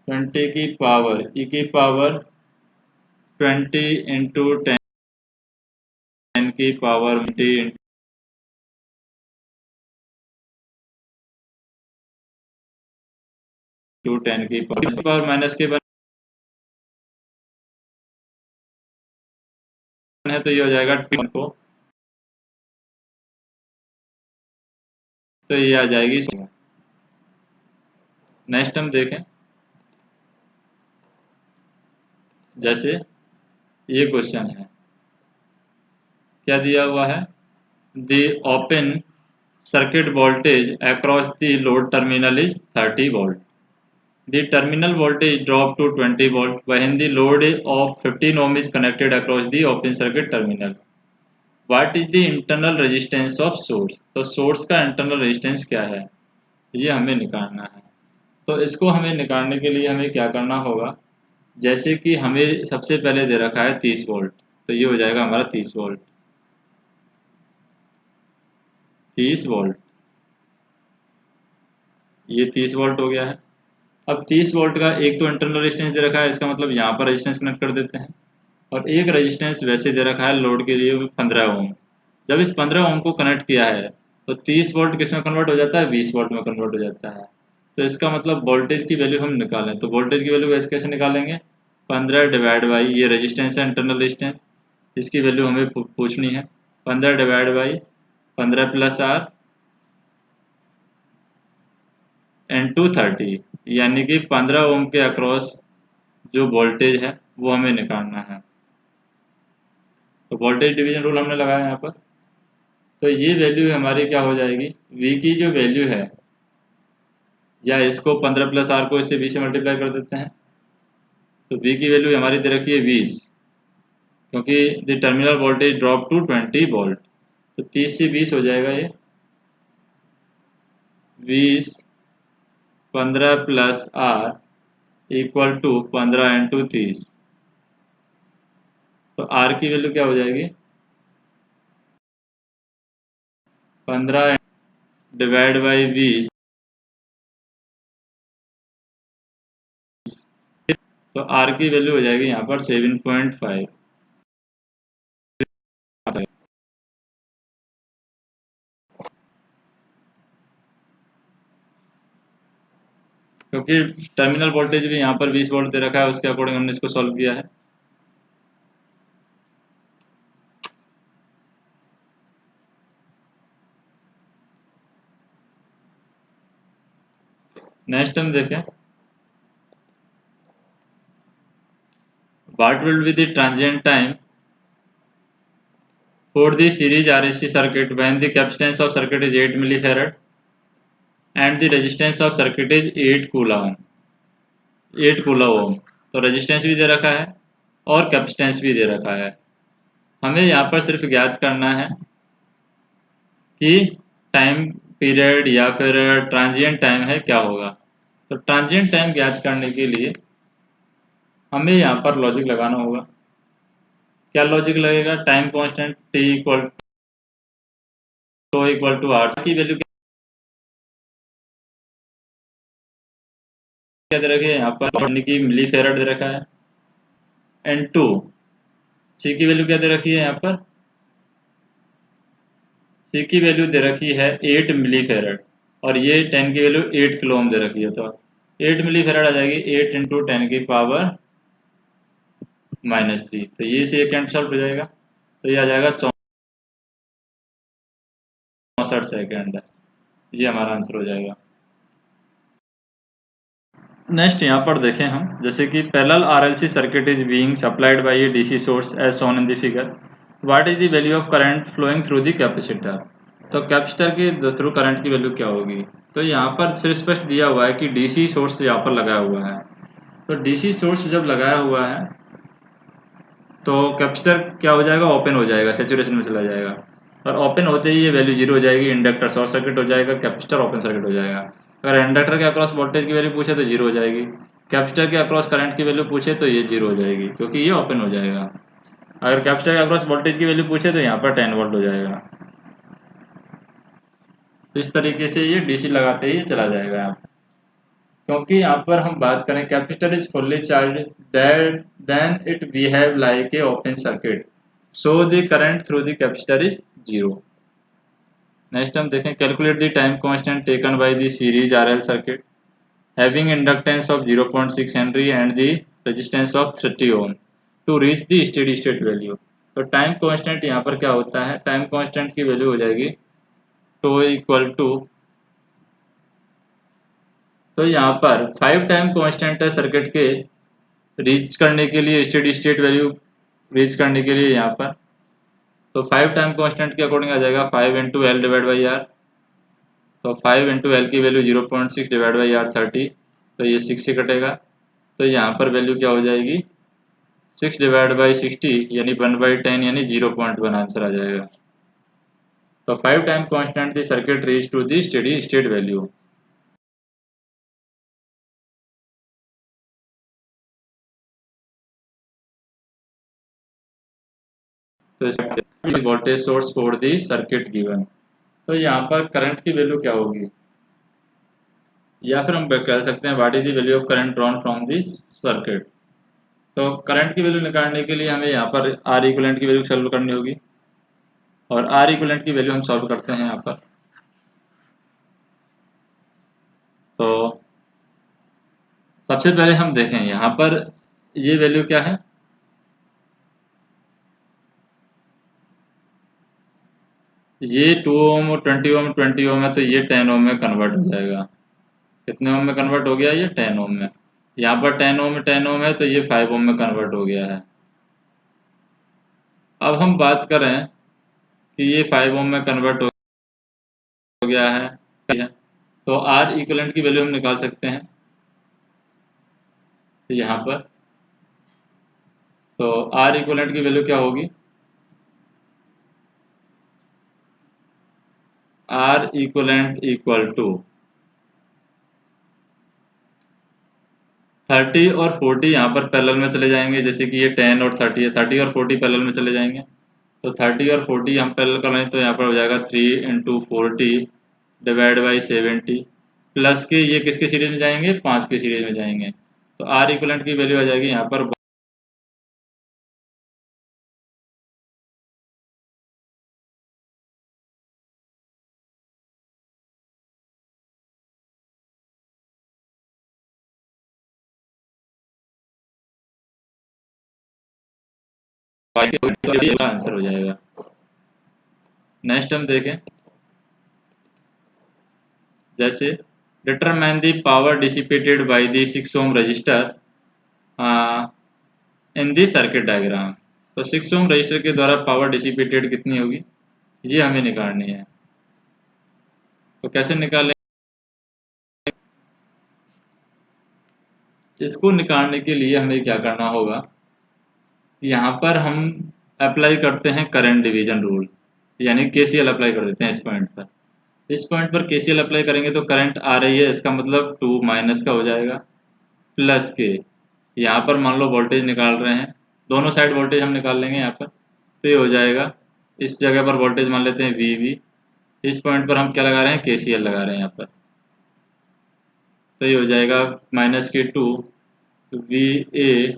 20 की पावर ई की पावर 20 इंटू 10 की पावर 20 इंटू 10 की पावर माइनस के बन है तो ये हो जाएगा को, तो ये आ जाएगी। नेक्स्ट हम देखें, जैसे ये क्वेश्चन है, क्या दिया हुआ है, the open circuit voltage across the load terminal is 30 volt. The terminal voltage dropped to 20 volt when the load of 15 ohm is connected across the open circuit terminal. What is the internal resistance of source? तो source का internal resistance क्या है, ये हमें निकालना है। तो इसको हमें निकालने के लिए हमें क्या करना होगा, जैसे कि हमें सबसे पहले दे रखा है 30 वोल्ट, तो ये हो जाएगा हमारा 30 वोल्ट, 30 वोल्ट, ये 30 वोल्ट हो गया है। अब 30 वोल्ट का एक तो इंटरनल रेजिस्टेंस दे रखा है, इसका मतलब यहाँ पर रेजिस्टेंस कनेक्ट कर देते हैं, और एक रेजिस्टेंस वैसे दे रखा है लोड के लिए 15 ओम। जब इस 15 ओम को कनेक्ट किया है तो 30 वोल्ट किस में कन्वर्ट हो जाता है, 20 वोल्ट में कन्वर्ट हो जाता है। तो इसका मतलब वोल्टेज की वैल्यू हम निकालें तो वोल्टेज की वैल्यू कैसे कैसे निकालेंगे, 15 डिवाइड बाई ये रेजिस्टेंस है इंटरनल रेजिस्टेंस, इसकी वैल्यू हमें पूछनी है, 15 divide by 15 plus R into 30, यानी कि 15 ओम के अक्रॉस जो वोल्टेज है वो हमें निकालना है। तो वोल्टेज डिवीजन रूल हमने लगाया यहाँ पर, तो ये वैल्यू हमारी क्या हो जाएगी, V की जो वैल्यू है, या इसको 15 प्लस आर को इससे 20 से मल्टीप्लाई कर देते हैं, तो V की वैल्यू हमारी दे रखी है 20, क्योंकि the terminal voltage drop to 20 volt, तो 30 से 20 हो जाएगा ये 20, 15 plus R equal to 15 into 30, तो आर की वैल्यू क्या हो जाएगी, 15 डिवाइड बाई 20, तो आर की वैल्यू हो जाएगी यहाँ पर 7.5। क्योंकि टर्मिनल वोल्टेज भी यहाँ पर 20 वोल्ट दे रखा है, उसके अकॉर्डिंग हमने इसको सॉल्व किया है। नेक्स्ट हम देखें, what will be the transient time for the series RLC circuit when the capacitance of circuit is 8 millifarad and the resistance of circuit is 8 coulomb 8 coulomb ओम। तो रेजिस्टेंस भी दे रखा है और कैपेसिटेंस भी दे रखा है। हमें यहाँ पर सिर्फ ज्ञात करना है कि टाइम पीरियड या फिर ट्रांजिएंट टाइम है क्या होगा। तो ट्रांजिएंट टाइम ज्ञात करने के लिए हमें यहाँ पर लॉजिक लगाना होगा। क्या लॉजिक लगेगा? Time constant t equal to R की वैल्यू क्या दे रखी है यहाँ पर, की मिली फेराड दे रखा है। एंड टू सी की वैल्यू क्या दे रखी है यहाँ पर, सी की वैल्यू दे रखी है 8 मिली फेराड और ये 10 की वैल्यू 8 किलो ओम दे रखी है। तो 8 मिली फेराड आ जाएगी 8 इंटू 10 की पावर -3। तो ये से कैंसल हो जाएगा, तो ये आ जाएगा 64 सेकेंड। ये हमारा आंसर हो जाएगा। नेक्स्ट यहाँ पर देखें हम, जैसे कि parallel RLC circuit is being supplied by a DC source as shown in the figure, what is the value of current flowing through the capacitor. तो कैपेसिटर के थ्रू करंट की वैल्यू क्या होगी। तो यहाँ पर सिर्फ स्पष्ट दिया हुआ है कि डीसी सोर्स यहाँ पर लगाया हुआ है। तो डीसी सोर्स जब लगाया हुआ है तो कैपेसिटर क्या हो जाएगा, ओपन हो जाएगा, सेचुरेशन में चला जाएगा और ओपन होते ही ये वैल्यू 0 हो जाएगी। इंडक्टर शॉर्ट सर्किट हो जाएगा, कैपेसिटर ओपन सर्किट हो जाएगा। अगर इंडक्टर के अक्रॉस वोल्टेज की वैल्यू पूछे तो 0 हो जाएगी, कैपेसिटर के अक्रॉस करंट की वैल्यू पूछे तो ये 0 हो जाएगी क्योंकि ये ओपन हो जाएगा। अगर कैपेसिटर के अक्रॉस वोल्टेज की वैल्यू पूछे तो यहाँ पर 10 वोल्ट हो जाएगा। इस तरीके से ये डीसी लगाते ही चला जाएगा यहाँ पर। क्योंकि यहाँ पर हम बात करें capacitor is fully charge then it behave like a open circuit, so the current through the capacitor is 0। Next हम देखें, calculate the time constant taken by the series RL circuit having inductance of 0.6 henry and the resistance of 30 ohm to reach the steady state value. तो time constant यहाँ पर क्या होता है, time constant की value हो जाएगी टू इक्वल टू, तो यहाँ पर 5 टाइम कांस्टेंट है सर्किट के रीच करने के लिए, स्टेडी स्टेट वैल्यू रीच करने के लिए यहाँ पर। तो 5 टाइम कांस्टेंट के अकॉर्डिंग आ जाएगा 5 into L divide by R. तो 5 इंटू एल की वैल्यू 0.6 डिवाइड बाई आर 30, तो ये 6 से कटेगा। तो यहाँ पर वैल्यू क्या हो जाएगी, 6 डिवाइड बाई 60 यानी 1/10 यानी 0.1 आंसर आ जाएगा। तो 5 time constant the circuit reach to the steady state value. तो voltage source for the circuit given. तो यहाँ पर करंट की वैल्यू क्या होगी, या फिर हम कह सकते हैं what is the value of current drawn from the circuit. तो करंट की वैल्यू निकालने के लिए हमें यहाँ पर आर इक्विवेलेंट की वैल्यू सॉल्व करनी होगी और आर इक्विवेलेंट की वैल्यू हम सॉल्व करते हैं यहाँ पर। तो सबसे पहले हम देखें यहाँ पर ये वैल्यू क्या है, ये 2 ओम और 20 ओम 20 ओम है तो ये 10 ओम में कन्वर्ट हो जाएगा। कितने ओम में कन्वर्ट हो गया, ये 10 ओम में। यहाँ पर 10 ओम है तो ये 5 ओम में कन्वर्ट हो गया है। अब हम बात करें कि ये 5 ओम में कन्वर्ट हो गया है, तो आर इक्विवेलेंट की वैल्यू हम निकाल सकते हैं यहाँ पर। तो आर इक्विवेलेंट की वैल्यू क्या होगी, आर इक्विवेलेंट इक्वल टू 30 और 40 यहाँ पर पैरेलल में चले जाएंगे, जैसे कि ये 10 और 30 है, 30 और 40 पैरेलल में चले जाएंगे। तो 30 और 40 हम पैरेलल कर रहे हैं तो यहाँ पर हो जाएगा 3 इंटू 40 डिवाइड बाई 70 प्लस के ये किसके सीरीज में जाएंगे, 5 के सीरीज में जाएंगे। तो आर इक्विवेलेंट की वैल्यू आ जाएगी यहाँ पर आंसर हो जाएगा। नेक्स्ट हम देखें, जैसे determine the power dissipated by the 6 ohm resistor in the circuit diagram. तो 6 ओम रजिस्टर के द्वारा पावर डिसिपेटेड कितनी होगी, ये हमें निकालनी है। तो कैसे निकालें, इसको निकालने के लिए हमें क्या करना होगा, यहाँ पर हम अप्लाई करते हैं करंट डिवीजन रूल, यानी केसीएल अप्लाई कर देते हैं इस पॉइंट पर। इस पॉइंट पर केसीएल अप्लाई करेंगे तो करंट आ रही है, इसका मतलब 2 माइनस का हो जाएगा प्लस के, यहाँ पर मान लो वोल्टेज निकाल रहे हैं, दोनों साइड वोल्टेज हम निकाल लेंगे यहाँ पर। तो ये हो जाएगा, इस जगह पर वोल्टेज मान लेते हैं वी, इस पॉइंट पर हम क्या लगा रहे हैं, केसीएल लगा रहे हैं यहाँ पर। तो ये हो जाएगा माइनस के 2 V A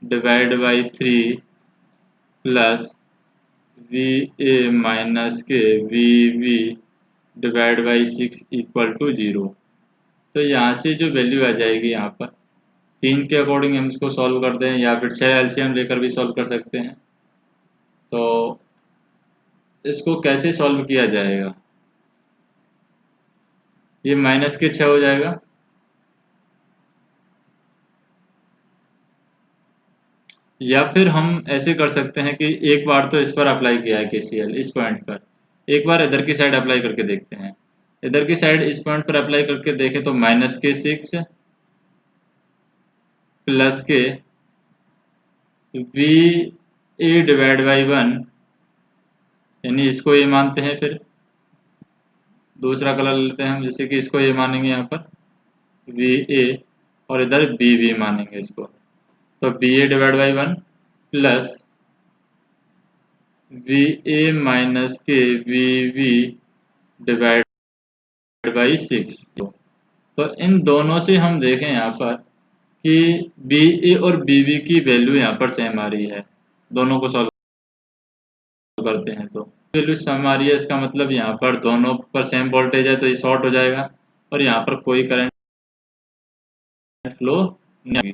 divide by 3 plus V A minus के V divide by 6 equal to 0। तो यहाँ से जो वैल्यू आ जाएगी यहाँ पर 3 के अकॉर्डिंग हम इसको सॉल्व कर दें, या फिर 6 एलसीएम लेकर भी सॉल्व कर सकते हैं। तो इसको कैसे सॉल्व किया जाएगा, ये माइनस के 6 हो जाएगा, या फिर हम ऐसे कर सकते हैं कि एक बार तो इस पर अप्लाई किया है केसीएल इस पॉइंट पर, एक बार इधर की साइड अप्लाई करके देखते हैं। इधर की साइड इस पॉइंट पर अप्लाई करके देखें तो माइनस के 6 प्लस के वी ए डिवाइड बाई 1, यानी इसको ये मानते हैं, फिर दूसरा कलर लेते हैं हम, जैसे कि इसको ये मानेंगे यहाँ पर वी ए, और इधर बी मानेंगे इसको। तो B A divide by 1 plus V A minus के वी डिवाइड बाई 6। तो इन दोनों से हम देखें यहाँ पर कि बी ए और बी की वैल्यू यहाँ पर सेम आ रही है, दोनों को सॉल्व करते हैं तो वैल्यू सेम आ रही है, इसका मतलब यहाँ पर दोनों पर सेम वोल्टेज है, तो ये शॉर्ट हो जाएगा और यहाँ पर कोई करंट फ्लो नहीं होगी,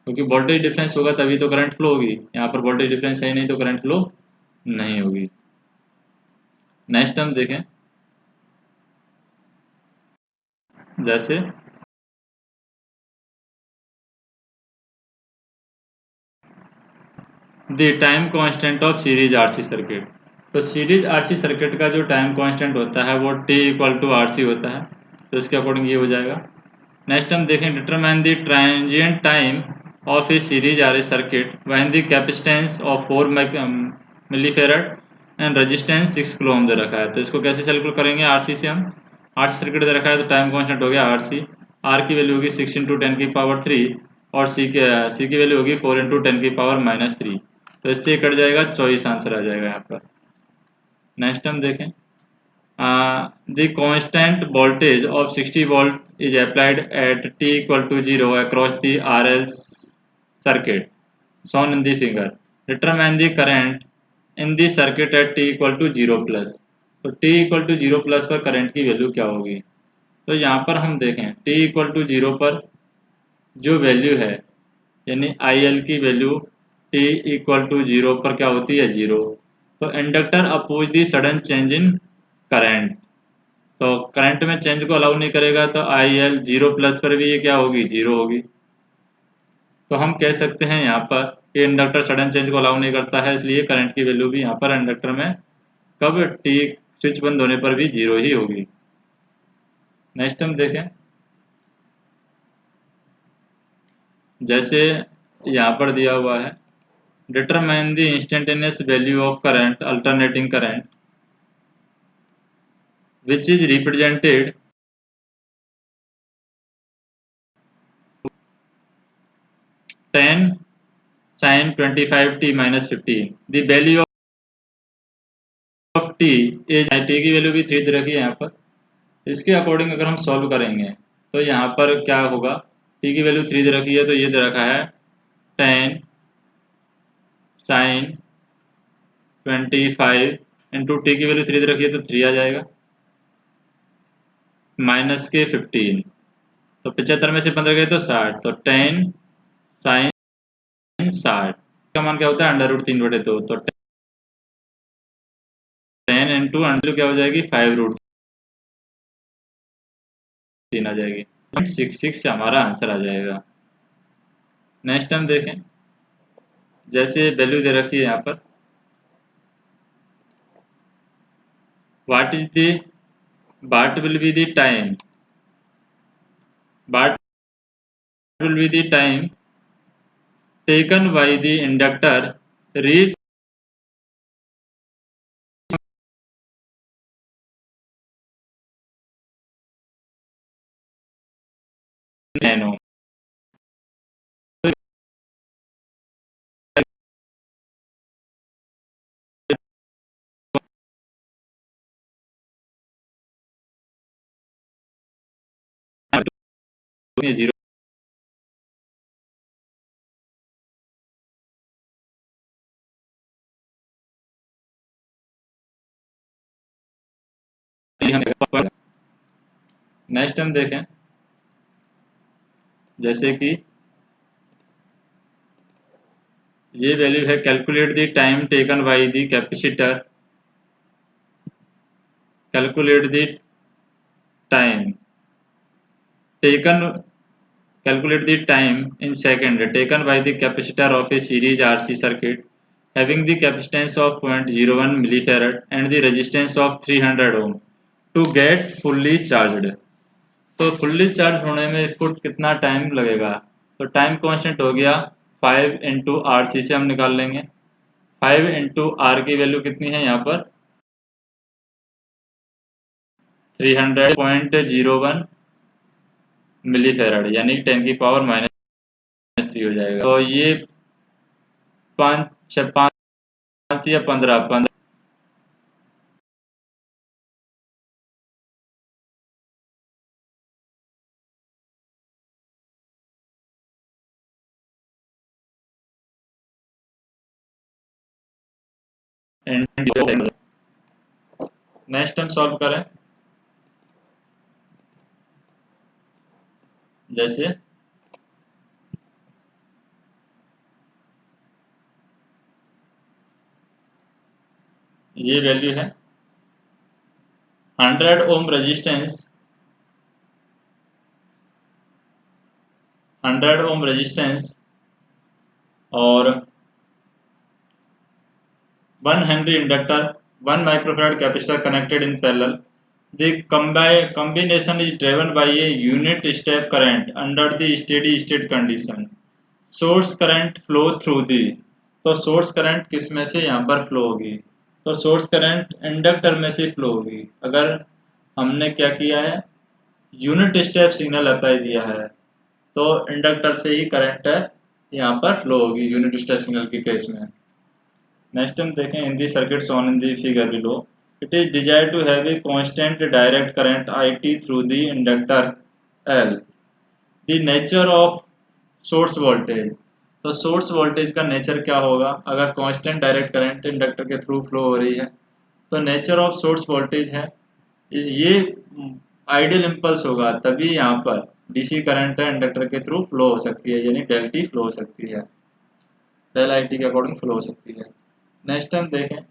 क्योंकि वोल्टेज डिफरेंस होगा तभी तो करंट फ्लो होगी। यहाँ पर वोल्टेज डिफरेंस है ही नहीं तो करंट फ्लो नहीं होगी। नेक्स्ट हम देखें, जैसे the time constant of series RC circuit. तो सीरीज आरसी सर्किट का जो टाइम कांस्टेंट होता है वो T equal to R C होता है, तो इसके अकॉर्डिंग ये हो जाएगा। नेक्स्ट हम देखें, determine the transient time of a series RC circuit when the capacitance of 4 millifarad and resistance 6 kilo ohm दे रखा है। तो इसको कैसे कैलकुलेट करेंगे, आरसी से हम, आरसी सर्किट दे रखा है तो टाइम कांस्टेंट हो गया आरसी, आर की वैल्यू होगी 6 इंटू 10 की पावर 3 और सी की वैल्यू होगी 4 इंटू 10 की पावर माइनस 3। तो इससे कट जाएगा, चॉइस आंसर आ जाएगा यहाँ पर। नेक्स्ट हम देखें, the constant voltage of 60 volt is applied at t equal to 0 across the RL circuit shown in the figure. Determine the current in the circuit at t equal to 0 plus. तो t equal to 0 plus पर current की value क्या होगी, तो यहाँ पर हम देखें t इक्वल टू 0 पर जो वैल्यू है, यानी IL की वैल्यू t इक्वल टू 0 पर क्या होती है, 0। तो inductor oppose the sudden change in current, तो करंट में चेंज को अलाउ नहीं करेगा, तो IL 0 प्लस पर भी ये क्या होगी, 0 होगी। तो हम कह सकते हैं यहाँ पर कि इंडक्टर सडन चेंज को अलाउ नहीं करता है, इसलिए करंट की वैल्यू भी यहाँ पर इंडक्टर में कब टी स्विच बंद होने पर भी 0 ही होगी। नेक्स्ट हम देखें, जैसे यहाँ पर दिया हुआ है, determine the instantaneous value of current alternating current which is represented tan sin 25t minus 15। the value of t is, t की वैल्यू भी 3 दे रखी है यहाँ पर, इसके अकॉर्डिंग अगर हम सॉल्व करेंगे तो यहाँ पर क्या होगा, t की वैल्यू 3 दे रखी है तो ये दे रखा है tan sin 25 इंटू टी की वैल्यू 3 दे रखी है तो 3 आ जाएगा माइनस के 15, तो 75 में से 15 गए तो 60, तो tan sin 60 का मान क्या होता है, अंडर रूट 3/2, तो 10 इंटू अंडर क्या हो जाएगी 5 रूट 3 आ जाएगी, 0.66 से हमारा आंसर आ जाएगा। नेक्स्ट हम देखें, जैसे वैल्यू दे रखी है यहाँ पर, what will be the time, what will be the time taken by the inductor reach nano। 0 next हम देखें, जैसे कि ये वैल्यू है, calculate the time taken by the capacitor, calculate the time taken, calculate the time in second taken by the capacitor of a series RC circuit having the capacitance of 0.01 millifarad and the resistance of 300 ohm to get fully charged। तो fully charge होने में इसको कितना time लगेगा, तो time constant हो गया 5 into R C से हम निकाल लेंगे। 5 इंटू आर की वैल्यू कितनी है यहाँ पर 300.01 मिलीफेराड, यानी 10 की पावर -3 हो जाएगा। तो ये 5 या 15 नेक्स्ट हम सॉल्व करें, जैसे ये वैल्यू है 100 ओम रेजिस्टेंस, 100 ओम रेजिस्टेंस और 1 Henry inductor, 1 microfarad capacitor connected in parallel. The combination is driven by a unit step current under the steady state condition. Source current flow through the, तो source current किस में से यहाँ पर flow होगी, तो source current inductor में से फ्लो होगी। अगर हमने क्या किया है, यूनिट स्टेप सिग्नल अप्लाई दिया है, तो इंडक्टर से ही करंट यहाँ पर फ्लो होगी यूनिट स्टेप सिग्नल के केस में। नेक्स्ट हम देखें, in the circuit shown in the figure below, it is desired to have a constant direct current IT through the inductor L. The nature of source voltage, तो source voltage का nature क्या होगा, अगर constant direct current inductor के through flow हो रही है, तो नेचर ऑफ सोर्स वोल्टेज है ये आइडियल इम्पल्स होगा, तभी यहाँ पर डीसी करंट इंडक्टर के थ्रू फ्लो हो सकती है, यानी डेल टी फ्लो हो सकती है, डेल आई टी के अकॉर्डिंग फ्लो हो सकती है। नेक्स्ट हम देखें,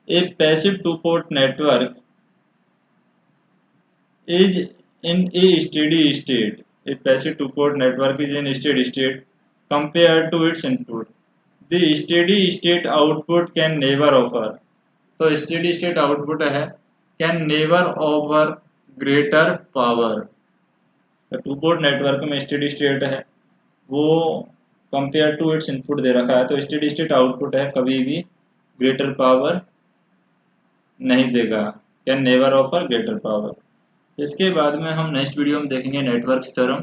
a passive two-port network is in a steady state. A passive two-port network is in steady state compared to its input. The steady state output can never offer. तो steady state output है can never offer greater power. तो two-port network में steady state है, वो compare to its input दे रखा है, तो steady state output है कभी भी greater power नहीं देगा, can never offer greater power. इसके बाद में हम नेक्स्ट वीडियो में देखेंगे नेटवर्क थ्योरम।